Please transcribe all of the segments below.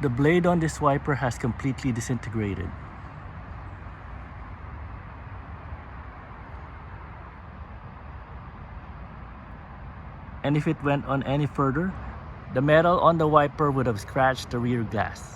The blade on this wiper has completely disintegrated. And if it went on any further, the metal on the wiper would have scratched the rear glass.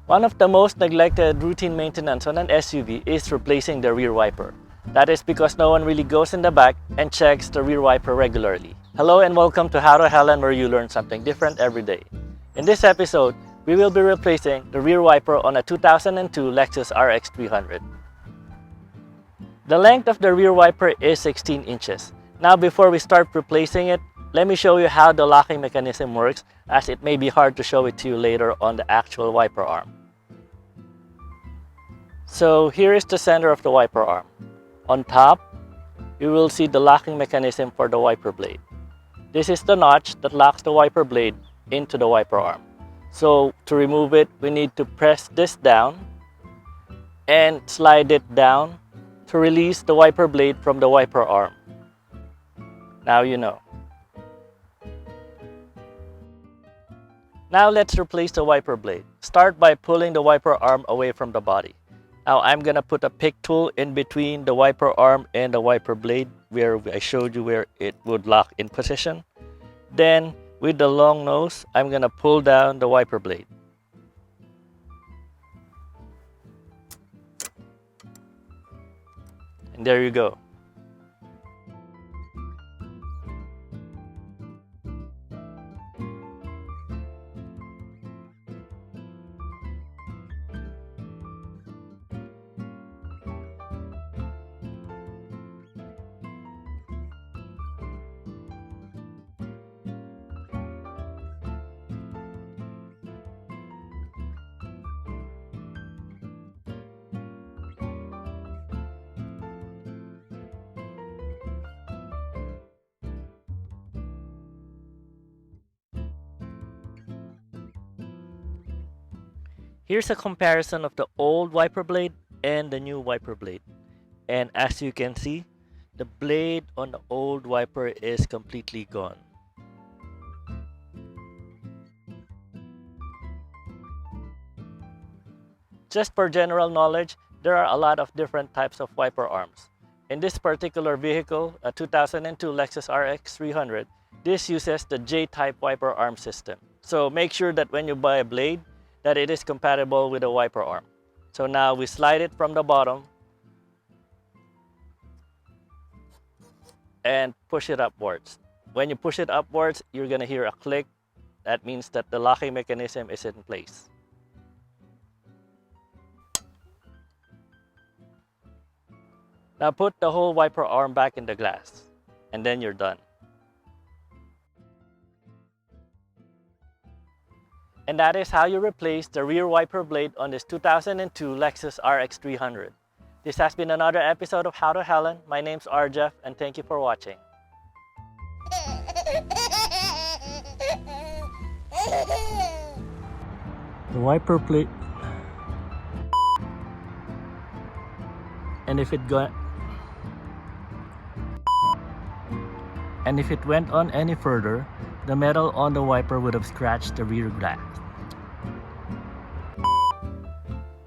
One of the most neglected routine maintenance on an SUV is replacing the rear wiper. That is because no one really goes in the back and checks the rear wiper regularly. Hello and welcome to How to Helen, where you learn something different every day. In this episode, we will be replacing the rear wiper on a 2002 Lexus RX300. The length of the rear wiper is 16 inches. Now before we start replacing it, let me show you how the locking mechanism works, as it may be hard to show it to you later on the actual wiper arm. So here is the center of the wiper arm. On top, you will see the locking mechanism for the wiper blade. This is the notch that locks the wiper blade into the wiper arm. So to remove it, we need to press this down and slide it down to release the wiper blade from the wiper arm. Now you know. Now let's replace the wiper blade. Start by pulling the wiper arm away from the body. Now I'm gonna put a pick tool in between the wiper arm and the wiper blade, where I showed you where it would lock in position. Then with the long nose, I'm gonna pull down the wiper blade. And there you go. Here's a comparison of the old wiper blade and the new wiper blade. And as you can see, the blade on the old wiper is completely gone. Just for general knowledge, there are a lot of different types of wiper arms. In this particular vehicle, a 2002 Lexus RX300, this uses the J-type wiper arm system. So make sure that when you buy a blade, that it is compatible with a wiper arm. So now we slide it from the bottom and push it upwards. When you push it upwards, you're gonna hear a click. That means that the locking mechanism is in place. Now put the whole wiper arm back in the glass, and then you're done. And that is how you replace the rear wiper blade on this 2002 Lexus RX300. This has been another episode of How to Helen. My name's RJeff, and thank you for watching. The wiper blade, and if it went on any further, the metal on the wiper would have scratched the rear glass.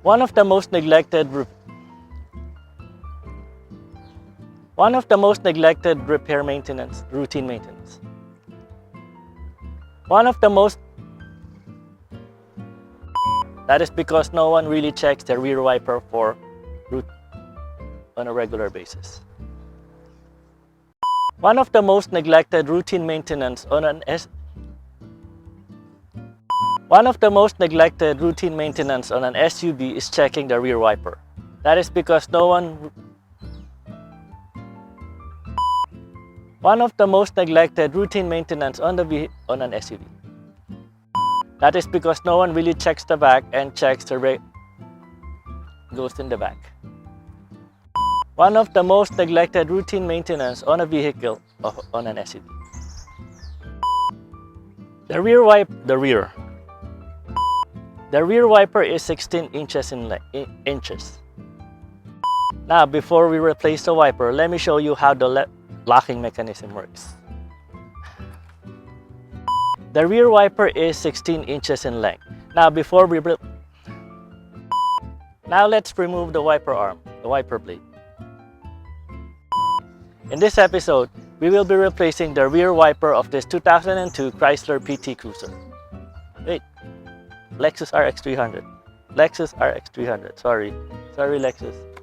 One of the most neglected repair maintenance, routine maintenance. That is because no one really checks the rear wiper on a regular basis. One of the most neglected routine maintenance on an SUV is checking the rear wiper. That is because One of the most neglected routine maintenance on an SUV. That is because no one really checks the back and checks the goes in the back. One of the most neglected routine maintenance on a vehicle on an SUV. The The rear wiper is 16 inches in inches. Now, before we replace the wiper, let me show you how the locking mechanism works. The rear wiper is 16 inches in length. Now, now let's remove the wiper arm, the wiper blade. In this episode, we will be replacing the rear wiper of this 2002 Chrysler PT Cruiser. Wait, Lexus RX300. Lexus RX300, sorry Lexus.